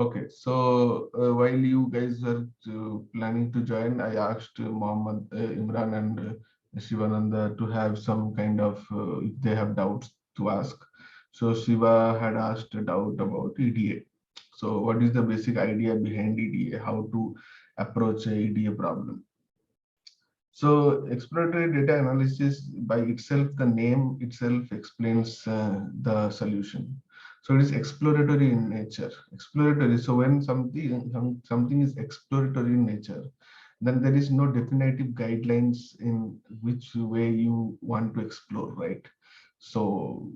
Okay, so while you guys were planning to join, I asked Mohammed, Imran, and Shivananda to have some kind of, if they have doubts to ask. So Shiva had asked a doubt about EDA. So what is the basic idea behind EDA? How to approach a EDA problem? So exploratory data analysis by itself, the name itself explains the solution. So it is exploratory in nature. Exploratory. So when something is exploratory in nature, then there is no definitive guidelines in which way you want to explore, right? So,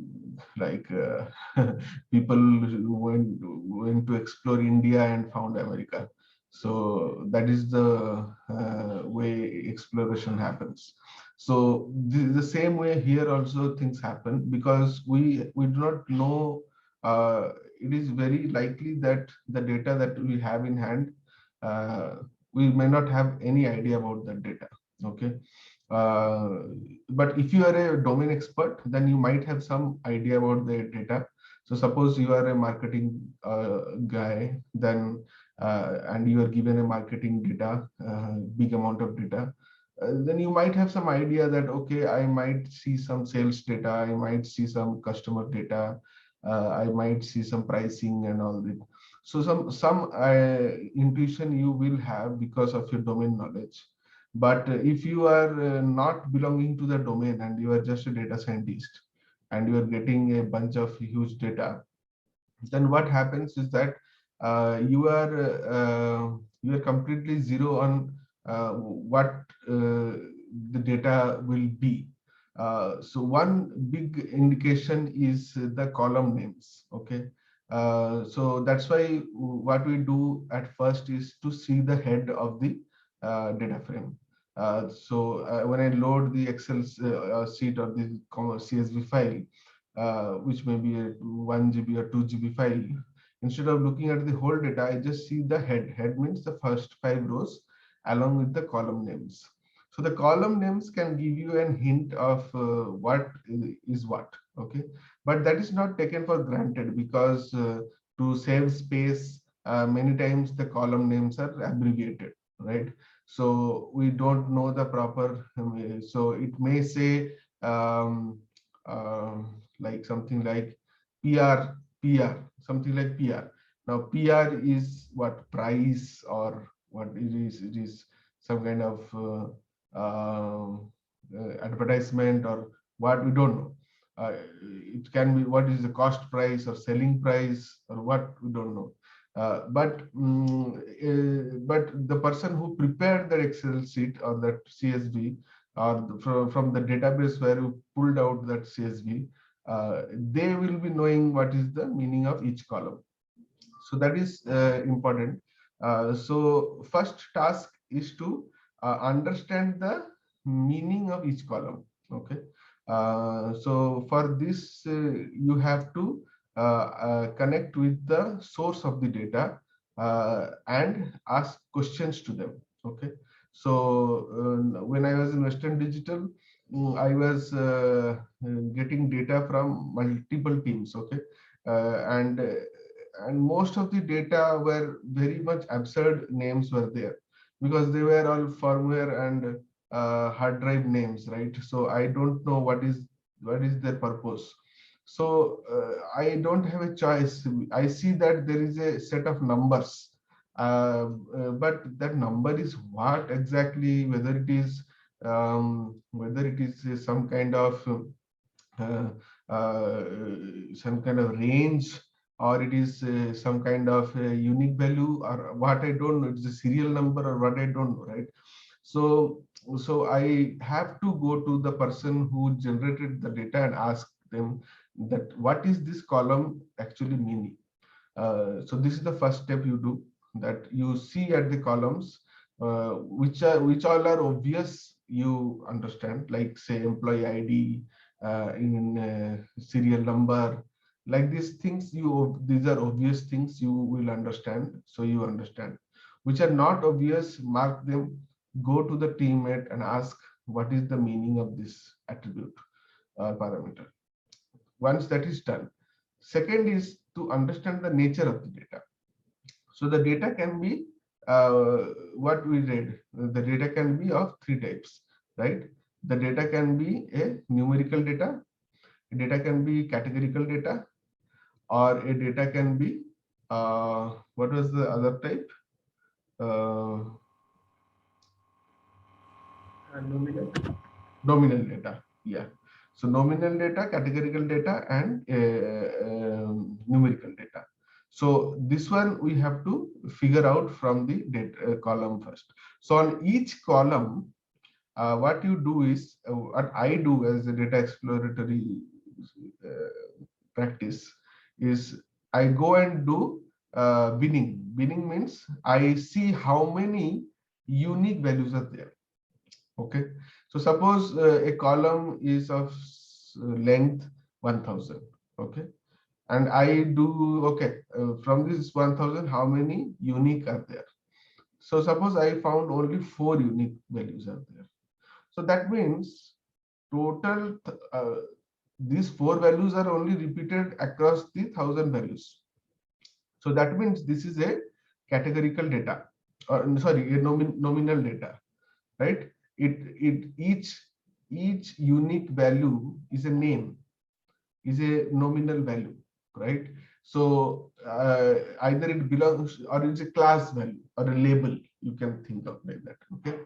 like people went to explore India and found America. So that is the way exploration happens. So the same way here also things happen, because we do not know. It is very likely that the data that we have in hand, uh, we may not have any idea about that data. Okay. uh, but if you are a domain expert, then you might have some idea about the data. So suppose you are a marketing guy, then and you are given a marketing data, big amount of data, then you might have some idea that, okay, I might see some sales data, I might see some customer data, I might see some pricing and all that. So some intuition you will have because of your domain knowledge. But if you are not belonging to the domain and you are just a data scientist and you are getting a bunch of huge data, then what happens is that you are completely zero on what the data will be. So one big indication is the column names. Okay. So that's why what we do at first is to see the head of the data frame. So when I load the Excel sheet or the CSV file, which may be a 1 GB or 2 GB file, instead of looking at the whole data, I just see the head. Head means the first 5 rows along with the column names. So the column names can give you a hint of what is what. Okay, but that is not taken for granted, because to save space, many times the column names are abbreviated, right? So we don't know the proper. So it may say um, uh, like something like PR, something like PR. Now PR is what price, or what it is? It is some kind of advertisement, or what, we don't know. It can be what is the cost price or selling price, or what, we don't know. But the person who prepared the Excel sheet or that CSV, or from the database where you pulled out that CSV, they will be knowing what is the meaning of each column. So that is important. So first task is to understand the meaning of each column. Okay. So for this, you have to connect with the source of the data and ask questions to them. Okay. So when I was in Western Digital, I was getting data from multiple teams. Okay. And most of the data were very much absurd names were there, because they were all firmware and hard drive names, right? So I don't know what is their purpose. So I don't have a choice. I see that there is a set of numbers, but that number is what exactly? Whether it is some kind of uh, uh, some kind of range, or it is some kind of unique value, or what, I don't know. It's a serial number, or what, I don't know, right? So I have to go to the person who generated the data and ask them that what is this column actually meaning. So this is the first step you do, that you see at the columns which all are obvious, you understand, like say employee ID, in serial number, like these things, these are obvious things, you will understand. So you understand. Which are not obvious, mark them, go to the teammate and ask what is the meaning of this attribute parameter. Once that is done, second is to understand the nature of the data. So the data can be what we read. The data can be of three types, right? The data can be a numerical data, data can be categorical data, or a data can be what was the other type? Nominal. Nominal data. Yeah. So nominal data, categorical data, and numerical data. So this one we have to figure out from the data column first. So on each column, what you do is what I do as a data exploratory practice is I go and do binning. Binning means I see how many unique values are there. Okay, so suppose a column is of length 1000. Okay, and I do okay from this 1000, how many unique are there? So suppose I found only 4 unique values are there. So that means total these 4 values are only repeated across the 1000 values. So that means this is a categorical data, or sorry, a nominal data, right? Each unique value is a name, is a nominal value, right? So either it belongs or it's a class value or a label, you can think of like that. Okay,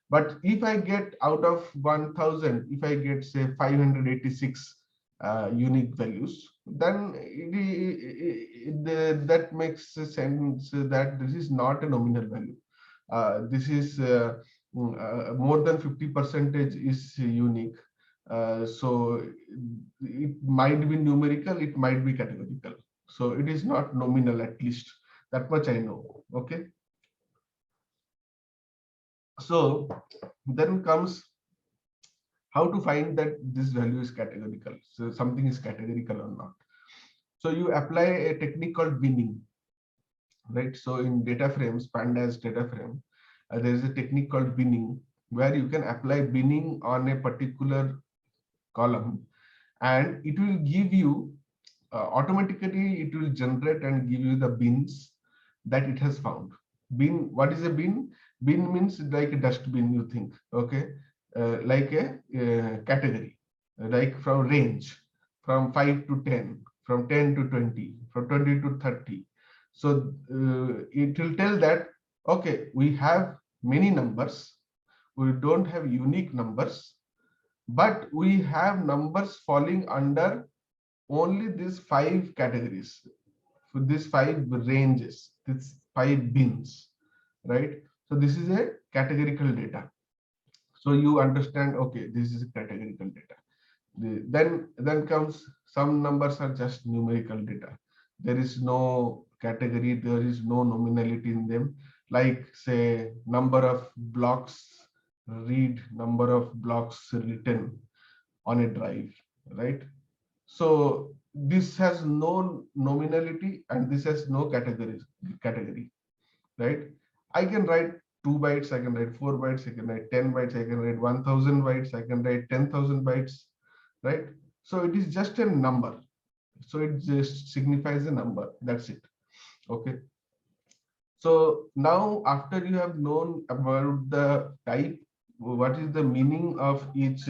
but if I get out of 1000, if I get say 586 unique values, then that makes sense that this is not a nominal value. This is more than 50 percentage is unique. So it might be numerical, it might be categorical. So it is not nominal, at least that much I know. Okay. So then comes how to find that this value is categorical. So something is categorical or not. So you apply a technique called binning, right? So in data frames, pandas data frame, there is a technique called binning where you can apply binning on a particular column, and it will give you automatically, it will generate and give you the bins that it has found. Bin, what is a bin? Bin means like a dustbin, you think, okay? Like a category, like from range, from 5 to 10, from 10 to 20, from 20 to 30. So it will tell that, okay, we have many numbers, we don't have unique numbers, but we have numbers falling under only these 5 categories, for these 5 ranges, these 5 bins, right? So this is a categorical data. So you understand, okay, this is a categorical data. Then comes some numbers are just numerical data. There is no category, there is no nominality in them. Like say number of blocks read, number of blocks written on a drive, right? So this has no nominality and this has no category, right? I can write 2 bytes, I can write 4 bytes, I can write 10 bytes, I can write 1000 bytes, I can write 10,000 bytes, right? So it is just a number. So it just signifies a number. That's it. Okay. So now after you have known about the type, what is the meaning of each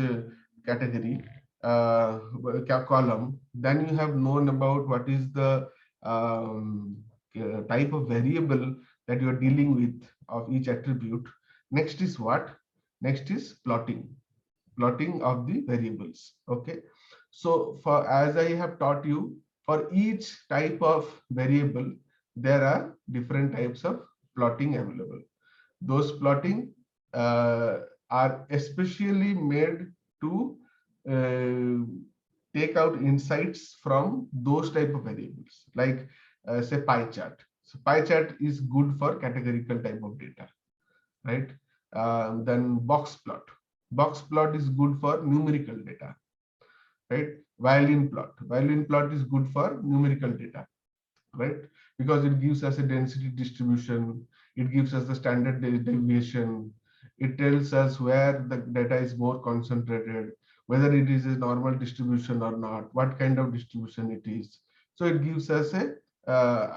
category, column, then you have known about what is the type of variable that you are dealing with of each attribute. Next is what? Next is plotting of the variables. Okay. So for, as I have taught you, for each type of variable, there are different types of plotting available. Those plotting are especially made to uh, take out insights from those type of variables, like say pie chart. So pie chart is good for categorical type of data, right? Then box plot. Box plot is good for numerical data, right? Violin plot. Violin plot is good for numerical data, right? Because it gives us a density distribution, it gives us the standard deviation, it tells us where the data is more concentrated, whether it is a normal distribution or not, what kind of distribution it is. So it gives us a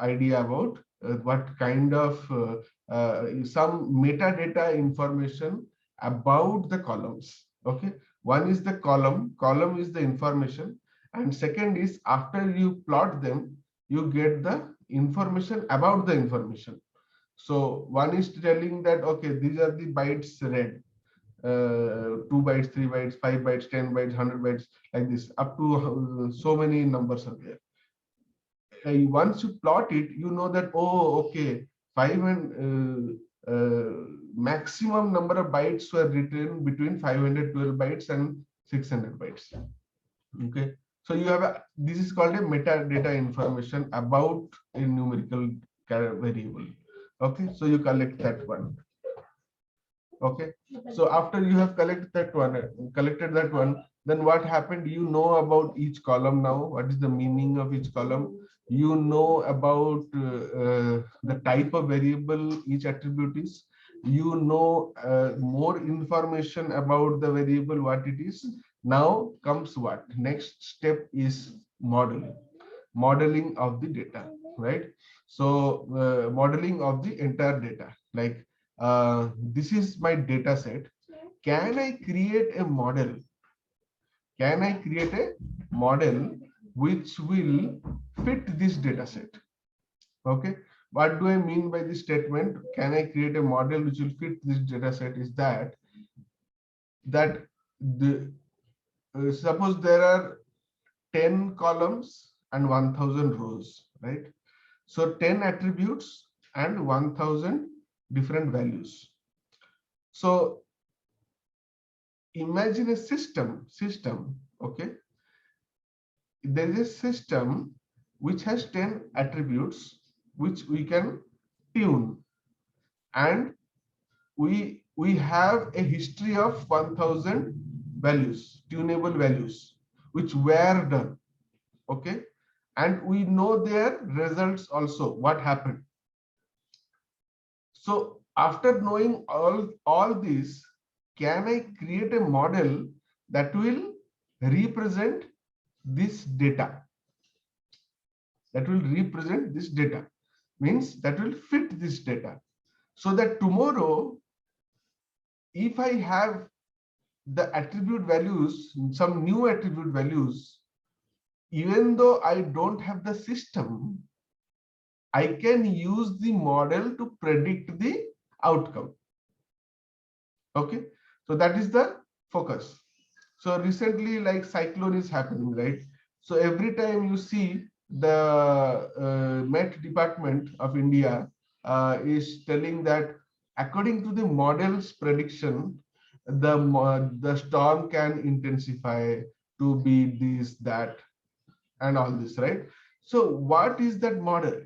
idea about what kind of some metadata information about the columns. Okay, one is the column is the information, and second is after you plot them, you get the information about the information. So one is telling that okay, these are the bytes read, 2 bytes, 3 bytes, 5 bytes, 10 bytes, 100 bytes, like this, up to so many numbers are there. Once you plot it, you know that, oh, okay, 5 and maximum number of bytes were written between 512 bytes and 600 bytes. Okay, so you have this is called a metadata information about a numerical variable. Okay, so you collect that one. Okay, so after you have collected that one, then what happened? You know about each column now. What is the meaning of each column? You know about the type of variable each attribute is. You know more information about the variable, what it is. Now comes what? Next step is modeling of the data, right? So modeling of the entire data, like this is my data set. Can I create a model? Can I create a model which will fit this data set? Okay, what do I mean by this statement? Can I create a model which will fit this data set? Is that the suppose there are 10 columns and 1000 rows, right? So 10 attributes and 1000 different values. So imagine a system, okay? There is a system which has 10 attributes which we can tune, and we have a history of 1000 values, tunable values, which were done, okay? And we know their results also, what happened. So after knowing all this, can I create a model that will represent this data? That will represent this data, means that will fit this data, so that tomorrow, if I have the attribute values, some new attribute values, even though I don't have the system, I can use the model to predict the outcome. Okay, so that is the focus. So recently, like cyclone is happening, right? So every time you see the Met Department of India is telling that according to the model's prediction, the storm can intensify to be this, that, and all this, right? So what is that model?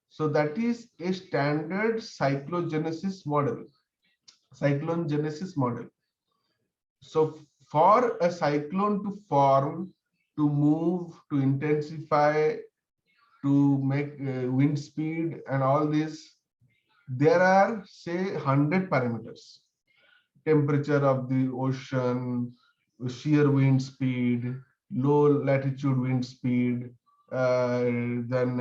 So that is a standard cyclogenesis model. So for a cyclone to form, to move, to intensify, to make wind speed and all this, there are say 100 parameters: temperature of the ocean, shear wind speed, low latitude wind speed, then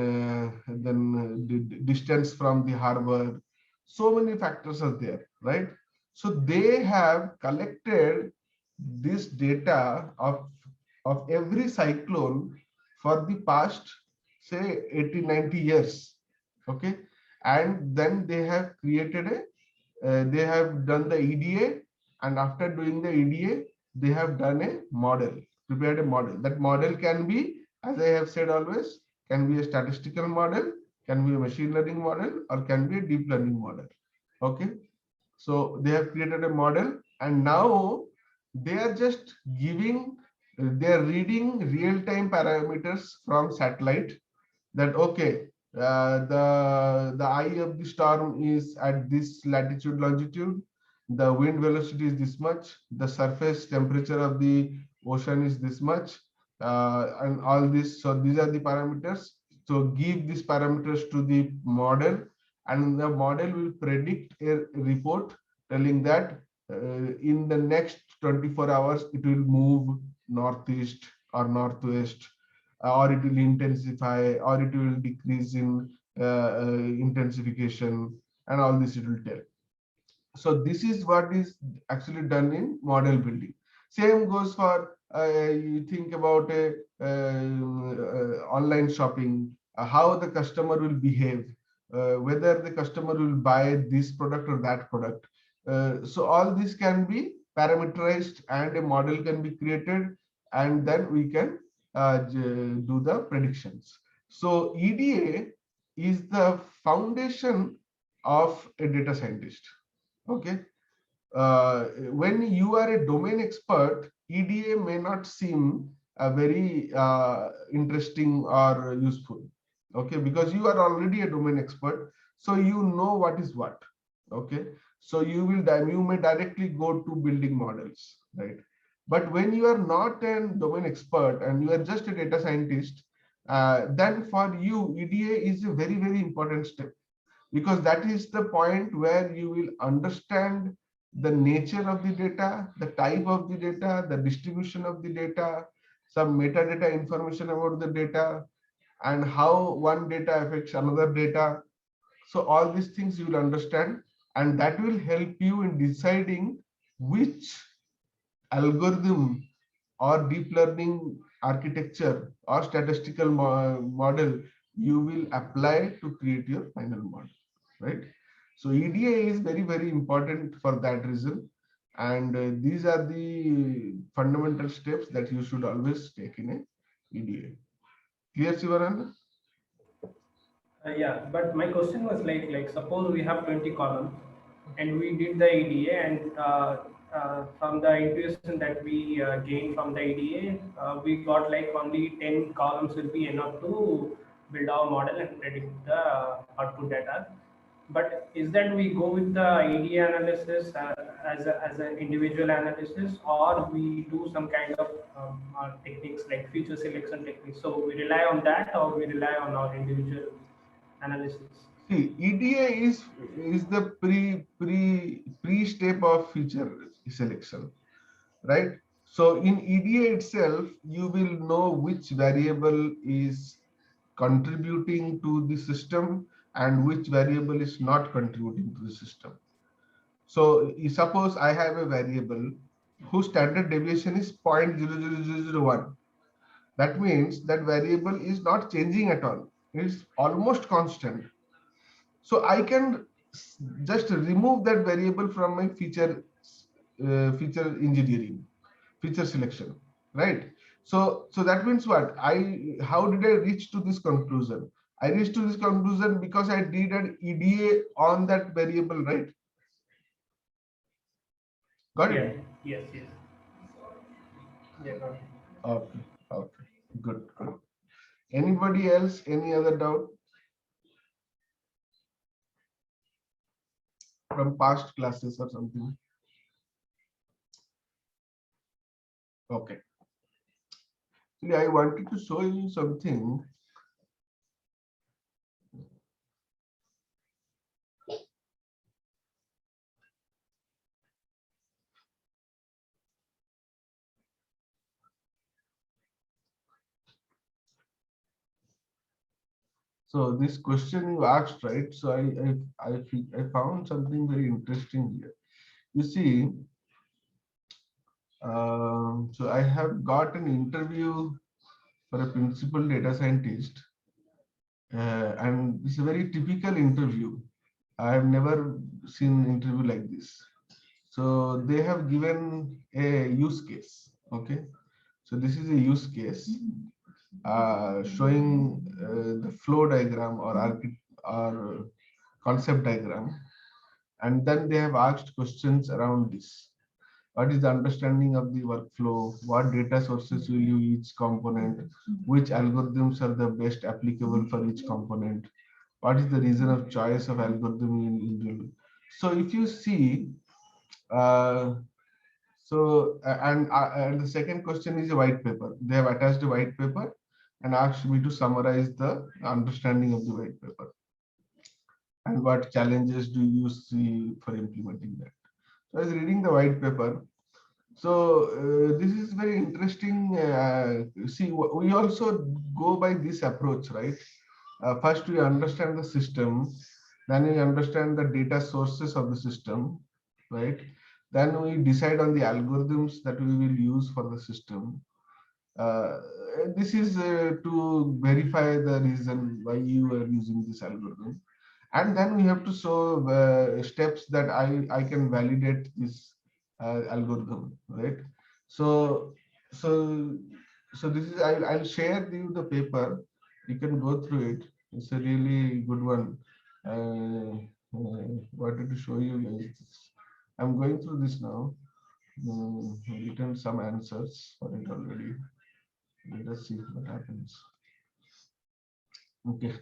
the distance from the harbor. So many factors are there, right? So they have collected this data of every cyclone for the past say 80-90 years. Okay, and then they have created a they have done the EDA, and after doing the EDA, they have done a model, prepared a model. That model can be, as I have said always, can be a statistical model, can be a machine learning model, or can be a deep learning model. Okay, so they have created a model, and now they are just giving, they are reading real-time parameters from satellite, that okay, the eye of the storm is at this latitude longitude, the wind velocity is this much, the surface temperature of the ocean is this much, and all this. So these are the parameters. So give these parameters to the model, and the model will predict a report telling that in the next 24 hours it will move northeast or northwest, or it will intensify, or it will decrease in intensification, and all this it will tell. So this is what is actually done in model building. Same goes for you think about a online shopping, how the customer will behave, whether the customer will buy this product or that product. So all this can be parameterized and a model can be created, and then we can do the predictions. So EDA is the foundation of a data scientist. Okay. When you are a domain expert, EDA may not seem very interesting or useful. Okay, because you are already a domain expert, so you know what is what. Okay, so you may directly go to building models, right? But when you are not a domain expert and you are just a data scientist, then for you EDA is a very important step, because that is the point where you will understand the nature of the data, the type of the data, the distribution of the data, some metadata information about the data, and how one data affects another data. So all these things you will understand, and that will help you in deciding which algorithm or deep learning architecture or statistical model you will apply to create your final model, right? So EDA is very important for that reason, and these are the fundamental steps that you should always take in a EDA. Clear, Sivananda? Yeah, but my question was like suppose we have 20 columns and we did the EDA, and from the intuition that we gained from the EDA, we got like only 10 columns will be enough to build our model and predict the output data. But is that we go with the EDA analysis as an individual analysis, or we do some kind of techniques like feature selection techniques? So we rely on that, or we rely on our individual analysis? See, EDA is the pre step of feature selection, right? So in EDA itself, you will know which variable is contributing to the system and which variable is not contributing to the system. So suppose I have a variable whose standard deviation is 0.00001. That means that variable is not changing at all. It's almost constant. So I can just remove that variable from my feature engineering, feature selection, right? So that means what? How did I reach to this conclusion? I reached to this conclusion because I did an EDA on that variable, right? Got Yeah. it? Yes. Yeah, got it. Okay. Okay. Good. Anybody else? Any other doubt from past classes or something? Okay. Actually, I wanted to show you something. So this question you asked, right? So I found something very interesting here. You see, so I have got an interview for a principal data scientist, and it's a very typical interview. I have never seen an interview like this. So they have given a use case. Okay, so this is a use case showing the flow diagram or concept diagram, and then they have asked questions around this. What is the understanding of the workflow? What data sources will you each component? Which algorithms are the best applicable for each component? What is the reason of choice of algorithm in individual? So if you see, uh, and the second question is a white paper. They have attached a white paper and asked me to summarize the understanding of the white paper and what challenges do you see for implementing that. So I was reading the white paper. So this is very interesting. See, we also go by this approach, right? first we understand the system, then we understand the data sources of the system, right? Then we decide on the algorithms that we will use for the system. Uh, this is to verify the reason why you are using this algorithm. And then we have to show steps that I can validate this algorithm, right? So, so, so this is, I'll share you the paper. You can go through it. It's a really good one. Wanted to show you guys. I'm going through this now. Written some answers for it already. Let us see what happens. Okay.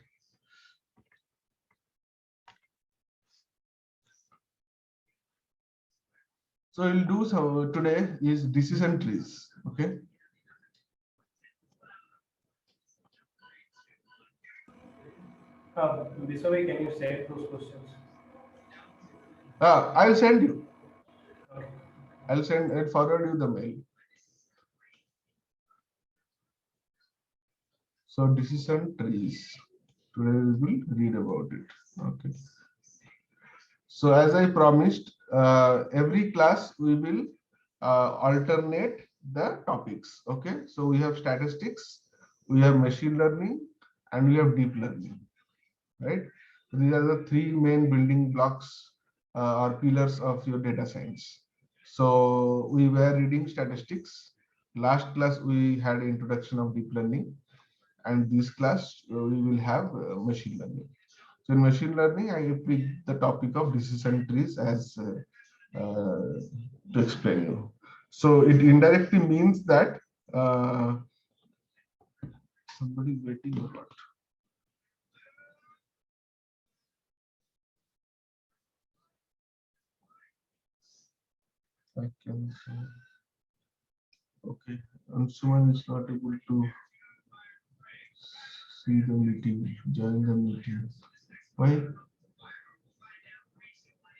So we'll do so today is decision trees. Okay. Bisawai, can you say those questions? I'll send you. Okay. I'll forward you the mail. So decision trees. Today we will read about it. Okay. So as I promised, every class we will alternate the topics. Okay. So we have statistics, we have machine learning, and we have deep learning. Right. So these are the three main building blocks or pillars of your data science. So we were reading statistics. Last class we had introduction of deep learning, and this class we will have machine learning. So in machine learning, I picked the topic of decision trees as to explain you. So it indirectly means that somebody waiting or what? I can say. Okay, Ansuman is not able to see the meeting, join the meeting. Why?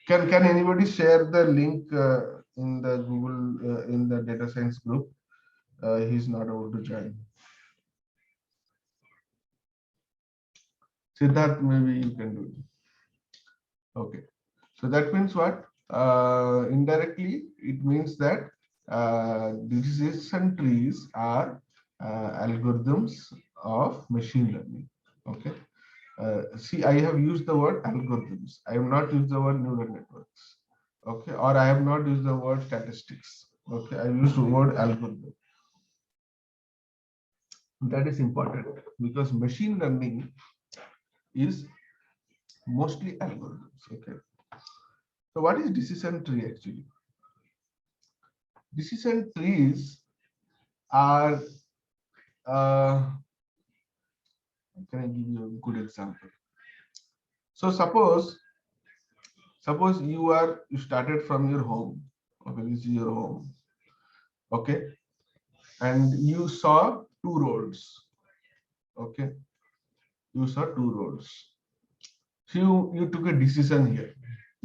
Can anybody share the link in the Google in the data science group? He's not able to join. Siddharth, maybe you can do it. Okay. So that means what? Indirectly, it means that decision trees are algorithms of machine learning. Okay. See, I have used the word algorithms. I have not used the word neural networks. Okay. Or I have not used the word statistics. Okay. I used the word algorithm. That is important because machine learning is mostly algorithms. Okay. So what is decision tree actually? Decision trees are can I give you a good example? So suppose you started from your home. Okay, this is your home. Okay, and you saw two roads. Okay, you saw two roads. So you took a decision here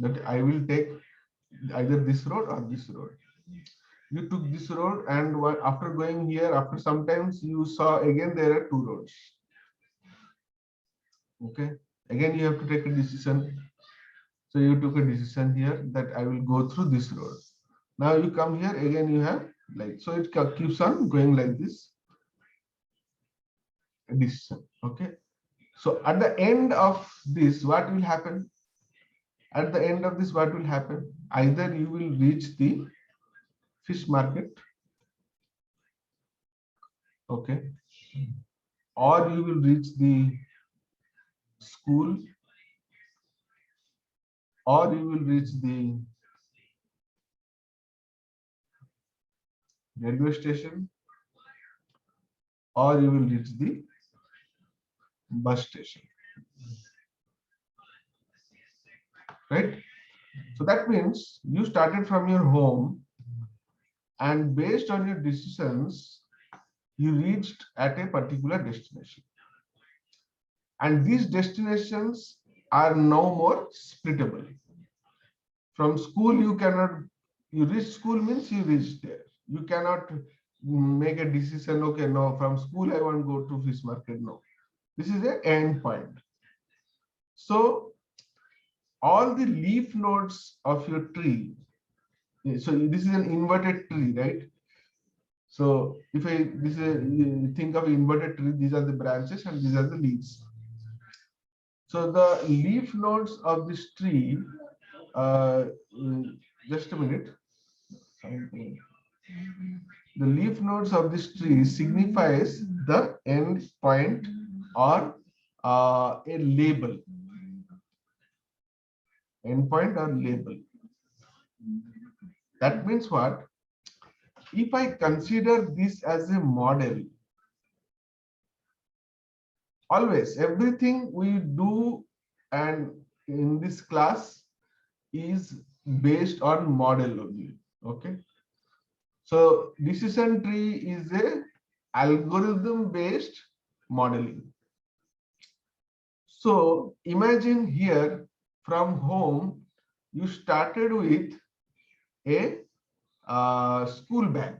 that I will take either this road or this road. You took this road, and after going here, after sometimes you saw again there are two roads. Okay, again you have to take a decision. So you took a decision here that I will go through this road. Now you come here again, you have like, so it keeps on going like this, a decision. Okay. So at the end of this, what will happen? At the end of this, what will happen? Either you will reach the fish market, okay, or you will reach the school, or you will reach the railway station, or you will reach the bus station, right? So that means you started from your home, and based on your decisions, you reached at a particular destination. And these destinations are no more splittable. From school, you cannot, you reach school means you reach there. You cannot make a decision, okay, no, from school I want to go to fish market. No. This is the end point. So all the leaf nodes of your tree, so this is an inverted tree, right? So if I think of inverted tree, these are the branches and these are the leaves. So the leaf nodes of this tree, uh, just a minute. The leaf nodes of this tree signifies the end point or a label. Endpoint or label. That means what? If I consider this as a model, always everything we do and in this class is based on model only. Okay. So decision tree is a algorithm based modeling. So imagine here from home, you started with a school bag.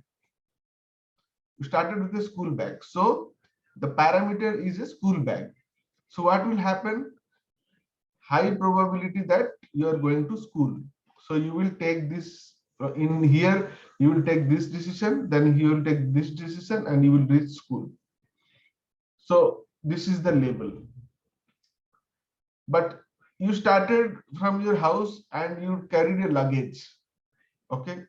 You started with a school bag. So the parameter is a school bag. So what will happen? High probability that you are going to school. So you will take this in here, you will take this decision, then you will take this decision and you will reach school. So this is the label. But you started from your house and you carried a luggage. Okay.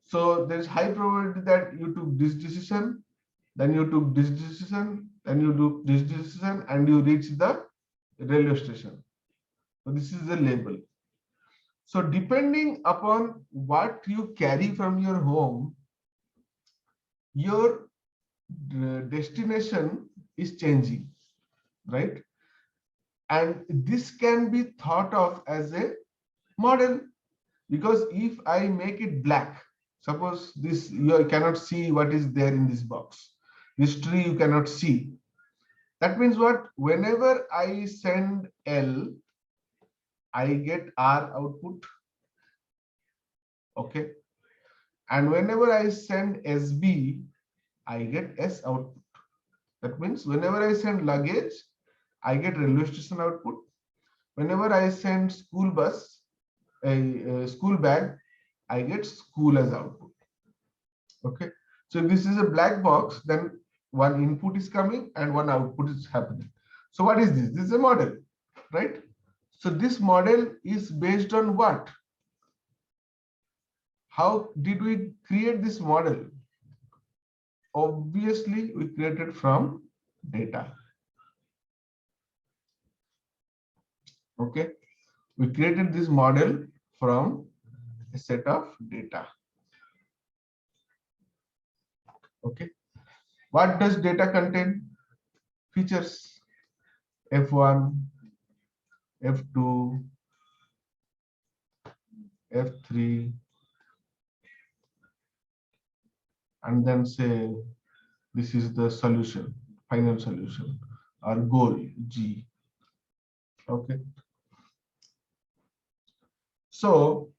So there is high probability that you took this decision, then you took this decision, then you do this decision, and you reach the railway station. So this is the label. So depending upon what you carry from your home, your destination is changing, right? And this can be thought of as a model, because if I make it black, suppose this, you cannot see what is there in this box. This tree you cannot see. That means what? Whenever I send L, I get R output. Okay. And whenever I send SB, I get S output. That means whenever I send luggage, I get railway station output. Whenever I send school bus, a school bag, I get school as output. Okay. So if this is a black box, then one input is coming and one output is happening. So what is this? This is a model, right? So this model is based on what? How did we create this model? Obviously, we created from data. Okay. We created this model from a set of data. Okay. What does data contain? Features F1, F2, F3, and then say this is the solution, final solution, or goal G. Okay. So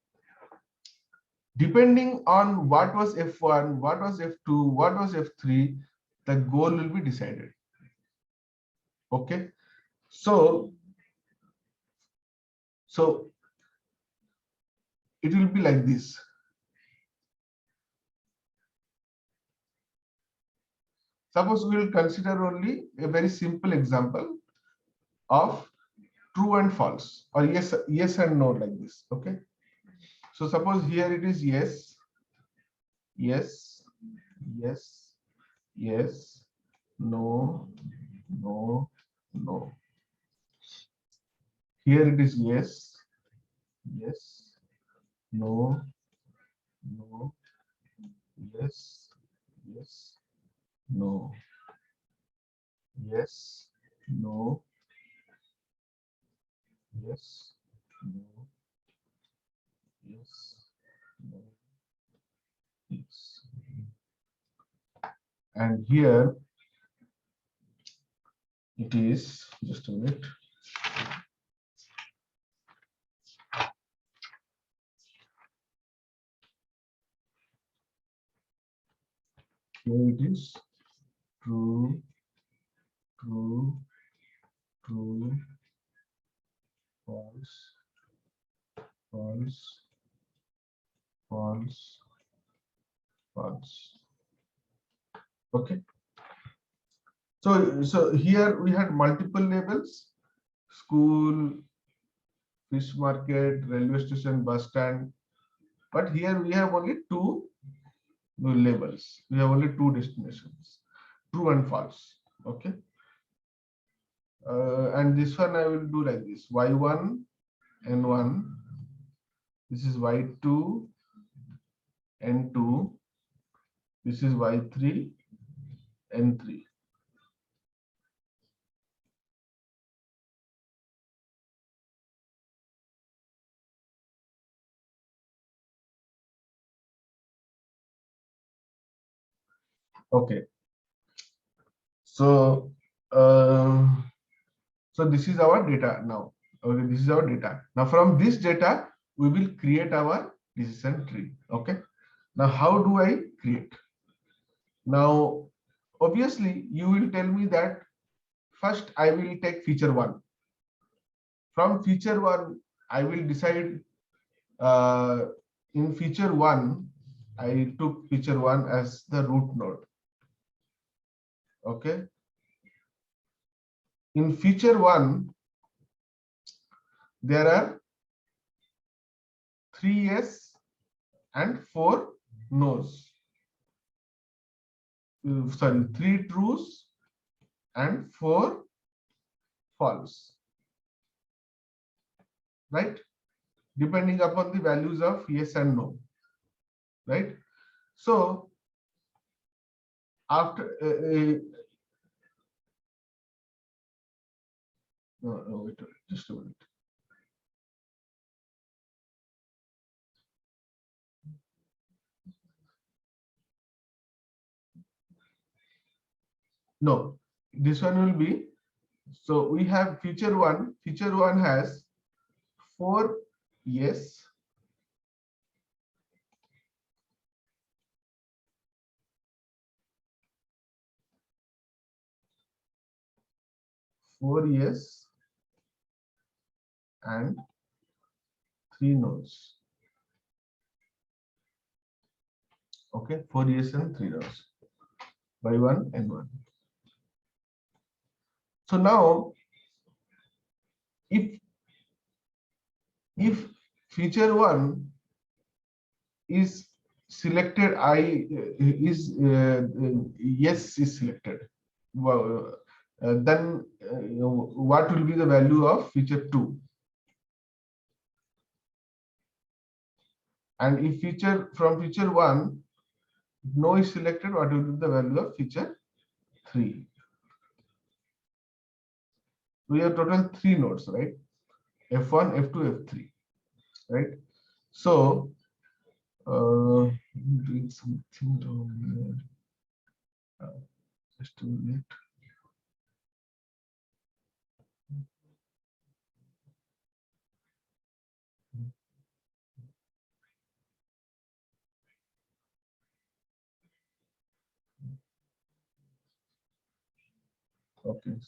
depending on what was F1, what was F2, what was F3, the goal will be decided. Okay. So it will be like this. Suppose we will consider only a very simple example of true and false, or yes and no, like this. Okay. So suppose here it is yes, yes, yes, yes, no, no, no. Here it is yes, yes, no, no, yes, yes, no, yes, no, yes, no, yes, no, yes. And here it is, just a minute. Here it is true, true, true, false, false, false, false. Okay. So here we had multiple labels: school, fish market, railway station, bus stand. But here we have only two labels. We have only two destinations: true and false. Okay. And this one I will do like this: y1 n1. This is y2 n2. This is y3 n3. Okay. So so this is our data now. Okay, this is our data. Now from this data, we will create our decision tree. Okay. Now how do I create? Now, obviously, you will tell me that first I will take feature one. From feature one, I will decide in feature one, I took feature one as the root node. Okay. In feature one, there are 3 yes and 4 no's. Sorry, 3 trues and 4 false. Right? Depending upon the values of yes and no. Right? So after no, wait, just a minute. No, this one will be, so we have feature one. Feature one has 4 yes, 4 yes and 3 no's. Okay, 4 yes and 3 no's. Y1 and 1. So now if feature one is selected, yes is selected, well, then what will be the value of feature 2? And if from feature 1 no is selected, what will be the value of feature 3? We have total 3 nodes, right? F1, F2, F3, right? So doing something down here. Just a minute. Okay.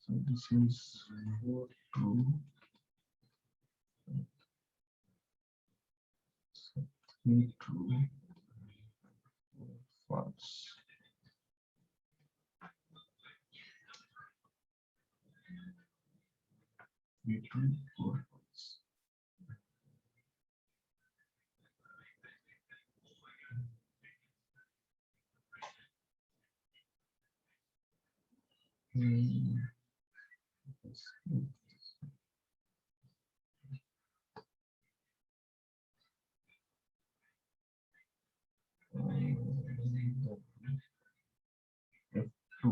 So this is 4 true, 3 true, 4 false. Three true, 4 false. F2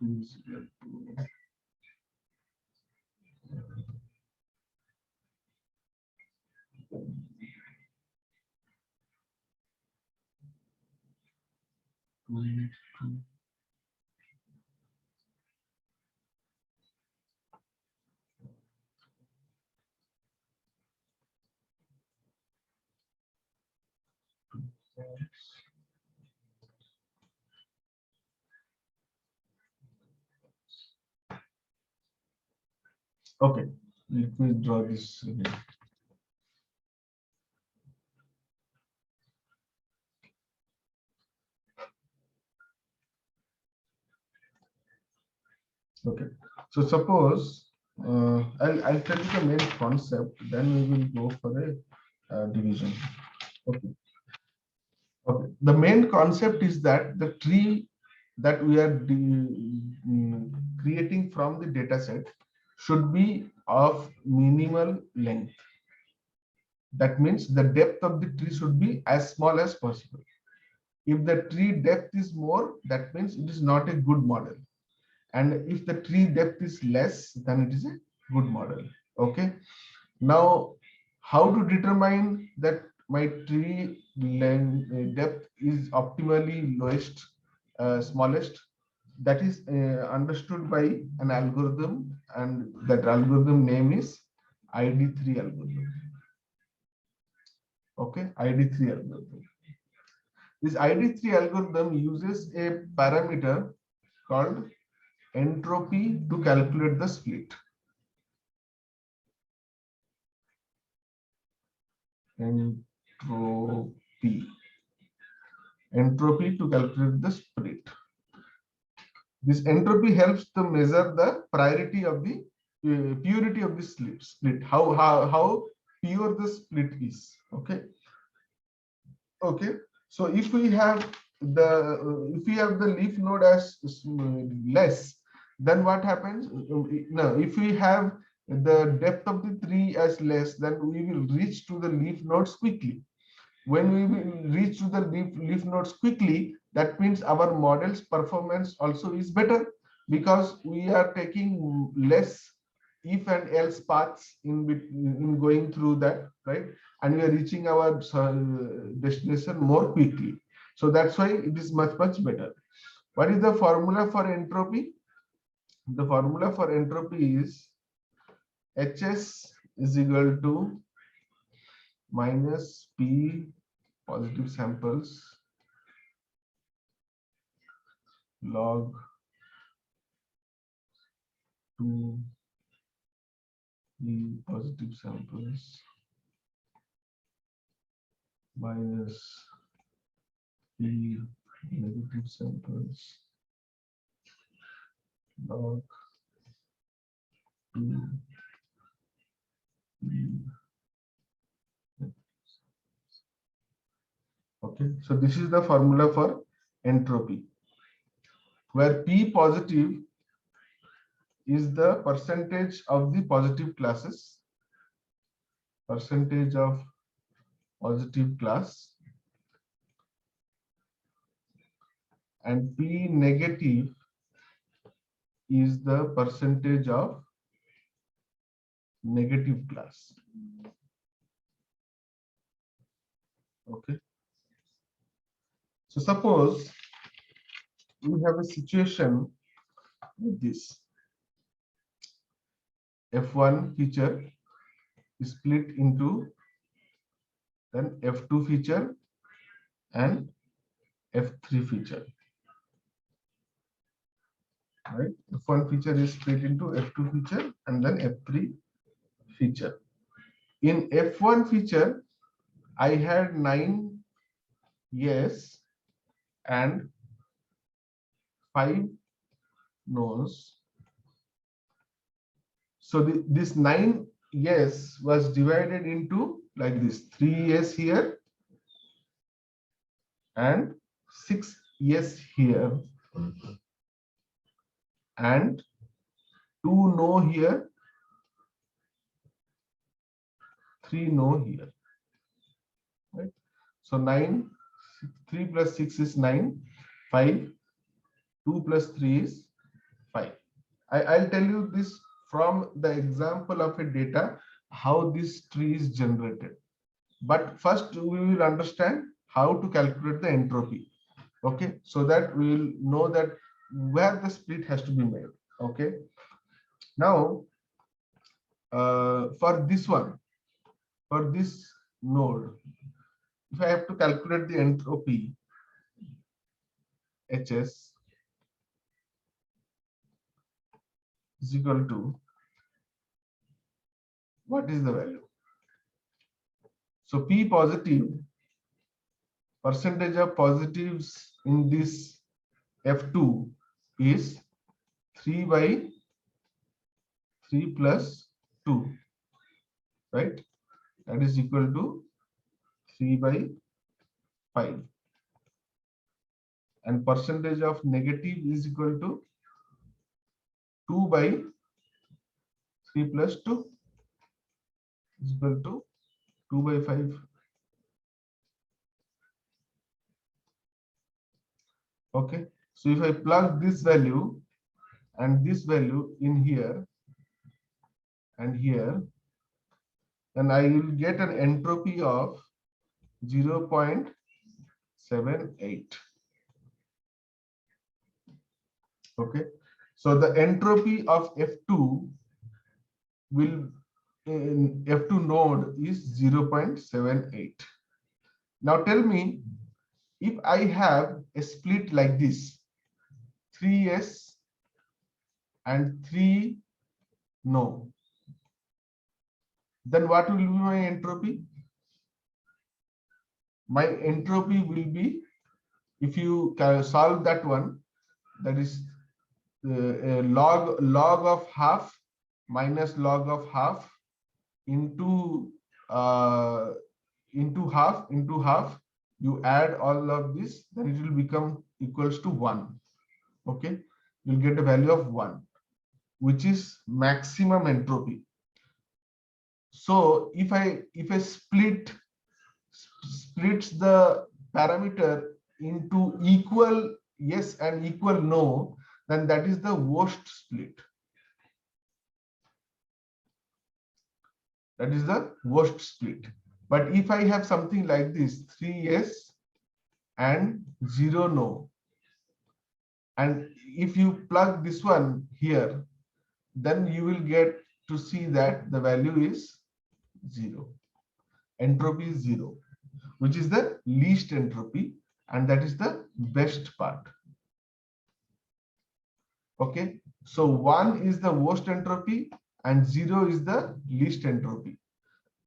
is equal to Okay, let me draw this again. Okay, so suppose I'll tell you the main concept, then we will go for a division. Okay. Okay. The main concept is that the tree that we are creating from the data set should be of minimal length. That means the depth of the tree should be as small as possible. If the tree depth is more, that means it is not a good model. And if the tree depth is less, then it is a good model. Okay. Now, how to determine that my tree length depth is optimally lowest, smallest? That is understood by an algorithm, and that algorithm name is ID3 algorithm. Okay, ID3 algorithm. This ID3 algorithm uses a parameter called entropy to calculate the split. Entropy to calculate the split. This entropy helps to measure the priority of the purity of the split. How pure the split is. Okay. Okay. So if we have the leaf node as less, then what happens? Now, if we have the depth of the tree as less, then we will reach to the leaf nodes quickly. When we will reach to the leaf nodes quickly, that means our model's performance also is better, because we are taking less if and else paths in going through that, right? And we are reaching our destination more quickly. So that's why it is much better. What is the formula for entropy? The formula for entropy is Hs is equal to minus P positive samples log 2 the positive samples minus the negative samples log 2 the. Okay, so this is the formula for entropy, where P positive is the percentage of the positive classes, percentage of positive class, and P negative is the percentage of negative class. Okay. So suppose we have a situation with this. F1 feature is split into then F2 feature and F3 feature. Right? F1 feature is split into F2 feature and then F3 feature. In F1 feature, I had 9 yes and 5 no's. So this 9 yes was divided into like this: 3 yes here and 6 yes here and 2 no here, 3 no here. Right? So 9, 3 plus 6 is 9, 5, 2 plus 3 is 5. I'll tell you this from the example of a data, how this tree is generated. But first we will understand how to calculate the entropy. Okay, so that we will know that where the split has to be made. Okay, now for this one, for this node, if I have to calculate the entropy, Hs is equal to what is the value? So P positive, percentage of positives in this F2 is 3 by 3 plus 2, right? That is equal to 3 by 5. And percentage of negative is equal to 2 by 3 plus 2 is equal to 2 by 5. Okay, so if I plug this value and this value in here and here, then I will get an entropy of 0.78. Okay, so the entropy of F2 will in F2 node is 0.78. Now tell me, if I have a split like this, 3 yes and 3 no, then what will be my entropy? My entropy will be, if you can solve that one, that is log of half minus log of half into half. You add all of this, then it will become equals to 1. Okay, you'll get a value of 1, which is maximum entropy. So if I splits the parameter into equal yes and equal no, then that is the worst split. That is the worst split. But if I have something like this, 3 yes and 0 no, and if you plug this one here, then you will get to see that the value is 0. Entropy is 0, which is the least entropy, and that is the best part. Okay, so 1 is the worst entropy and 0 is the least entropy,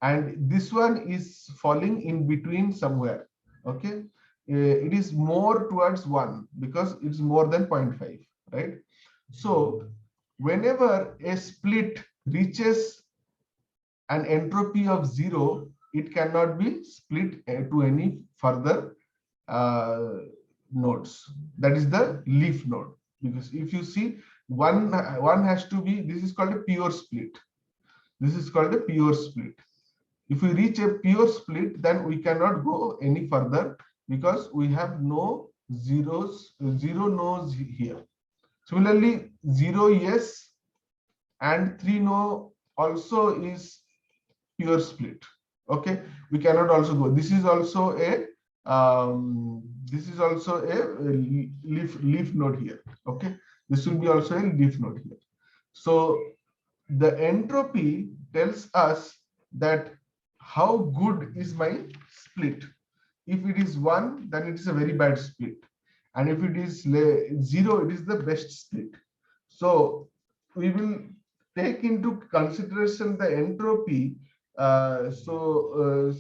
and this one is falling in between somewhere. Okay, it is more towards 1 because it's more than 0.5, right? So whenever a split reaches an entropy of 0, it cannot be split to any further nodes. That is the leaf node. Because if you see, one has to be, this is called a pure split. This is called a pure split. If we reach a pure split, then we cannot go any further because we have no zero nodes here. Similarly, 0 yes and 3 no also is pure split. Okay, we cannot also go. This is also a leaf node here. Okay, this will be also a leaf node here. So the entropy tells us that how good is my split. If it is 1, then it is a very bad split, and if it is 0, it is the best split. So we will take into consideration the entropy. Suppose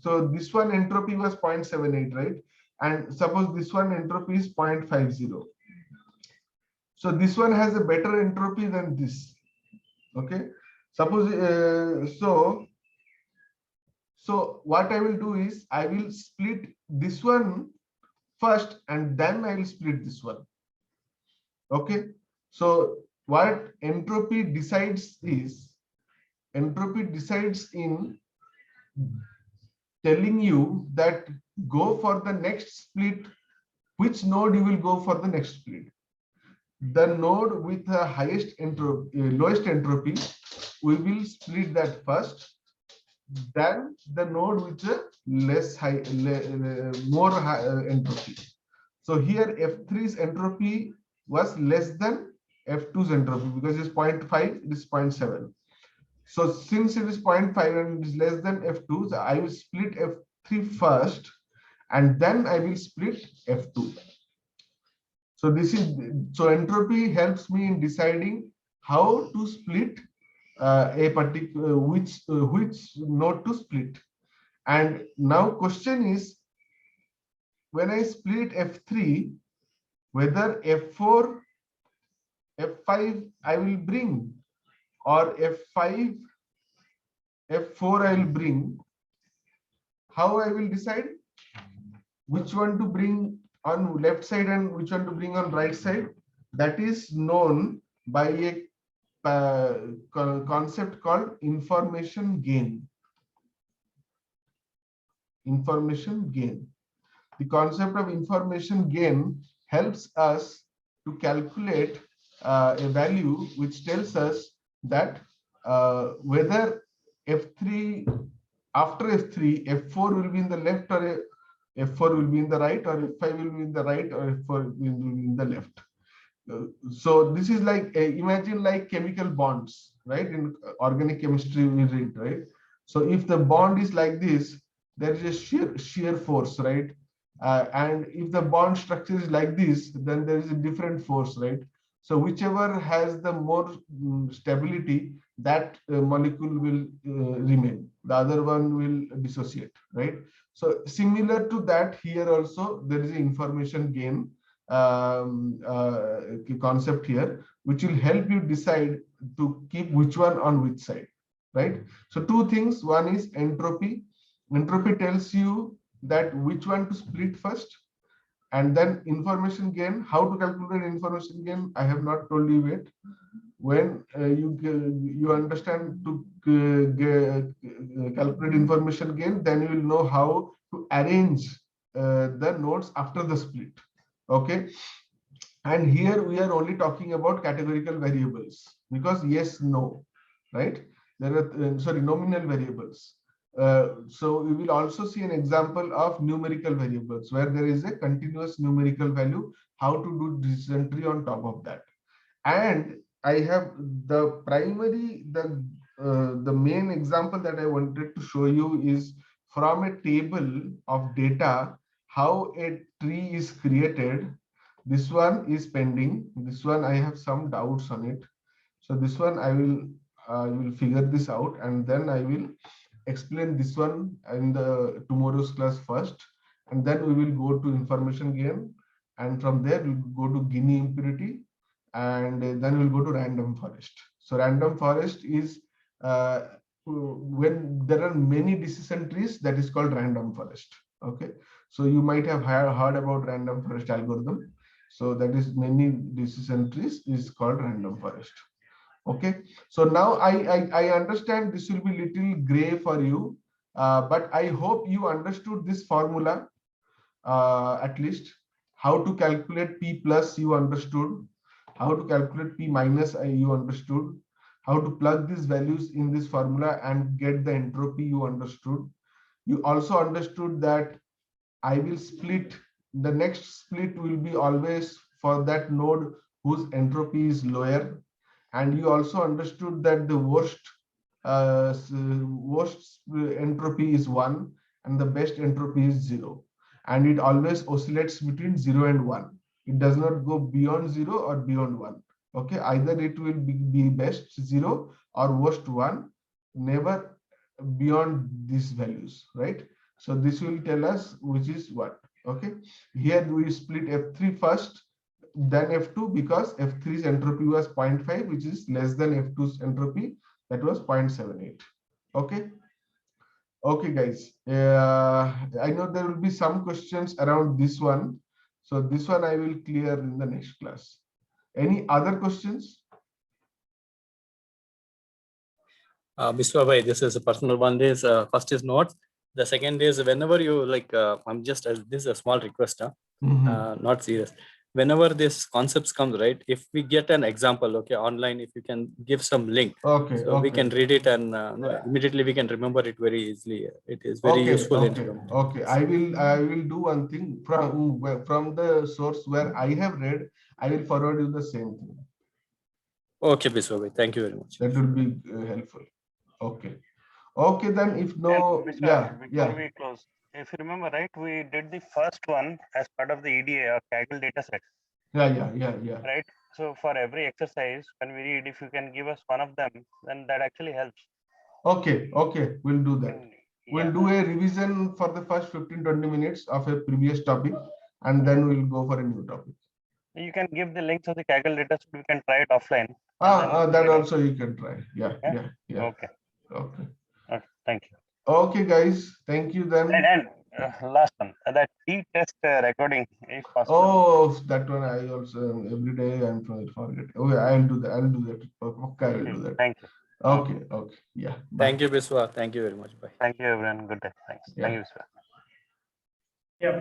so this one entropy was 0.78, right? And suppose this one entropy is 0.50. So this one has a better entropy than this. Okay, suppose so what I will do is I will split this one first and then I will split this one. Okay, so what entropy decides is, entropy decides in telling you that go for the next split, which node you will go for the next split. The node with the highest entropy, lowest entropy, we will split that first. Then the node with the more high entropy. So here F3's entropy was less than F2's entropy because it's 0.5, it is 0.7. So since it is 0.5 and it is less than F2, so I will split F3 first and then I will split F2. So this is, so entropy helps me in deciding how to split a particular which node to split. And now question is, when I split F3, whether F4, F5 I will bring, or F5, F4 I will bring. How I will decide which one to bring on left side and which one to bring on right side? That is known by a concept called information gain. Information gain. The concept of information gain helps us to calculate a value which tells us that whether F3, after F3, F4 will be in the left, or F4 will be in the right, or F5 will be in the right, or F4 will be in the left. So this is like, imagine like chemical bonds, right? In organic chemistry we read, right? So if the bond is like this, there is a shear force, right? And if the bond structure is like this, then there is a different force, right? So whichever has the more stability, that molecule will remain. The other one will dissociate, right? So similar to that, here also there is an information gain concept here, which will help you decide to keep which one on which side, right? So two things. One is entropy. Entropy tells you that which one to split first, and then information gain. How to calculate information gain, I have not told you yet. When you understand to calculate information gain, then you will know how to arrange the nodes after the split. Okay, and here we are only talking about categorical variables, because yes, no, right? There are sorry, nominal variables. So we will also see an example of numerical variables where there is a continuous numerical value, how to do decision tree on top of that. And I have the primary, the main example that I wanted to show you is from a table of data, how a tree is created. This one is pending. This one I have some doubts on it. So this one I will figure this out, and then I will explain this one in the tomorrow's class first, and then we will go to information gain, and from there we'll go to Gini impurity, and then we'll go to random forest. So random forest is when there are many decision trees, that is called random forest. Okay, so you might have heard about random forest algorithm. So that is many decision trees is called random forest. Okay, so now I understand this will be little gray for you, but I hope you understood this formula, at least how to calculate P plus you understood, how to calculate P minus you understood, how to plug these values in this formula and get the entropy you understood. You also understood that I will split, the next split will be always for that node whose entropy is lower. And you also understood that the worst entropy is 1 and the best entropy is 0. And it always oscillates between 0 and 1. It does not go beyond 0 or beyond 1. Okay, either it will be best 0 or worst 1, never beyond these values, right? So this will tell us which is what. Okay, here we split F3 first, then F2, because F3's entropy was 0.5, which is less than F2's entropy, that was 0.78. Okay. Okay, guys. I know there will be some questions around this one. So this one I will clear in the next class. Any other questions? Biswa, this is a personal one. This first is notes. The second is whenever you like, I'm just this is a small request, not serious. Whenever this concepts comes, right? If we get an example, okay, online, if you can give some link, okay, so we can read it and immediately we can remember it very easily. It is very useful. Okay, I will do one thing from the source where I have read. I will forward you the same thing. Okay, Biswa, thank you very much. That will be helpful. Okay. Okay, then if no, before we close, if you remember, right, we did the first one as part of the EDA or Kaggle dataset. Yeah. right? So for every exercise, when we read, if you can give us one of them, then that actually helps. Okay, we'll do that. And, We'll yeah, do a revision for the first 15-20 minutes of a previous topic, and then we'll go for a new topic. you can give the links of the calculator so we can try it offline. And then, That also you can try. Yeah. Okay. Okay. Okay. Thank you. Okay, guys. Thank you then. And last one, that t-test recording, if possible. Oh, that one I also every day I'm forget. Okay, I'll do that. Okay, I will do that. Thank you. Okay. Yeah. Bye. Thank you, Biswa. Thank you very much. Bye. Thank you, everyone. Good day. Thanks. Yeah. Thank you, sir. Yeah.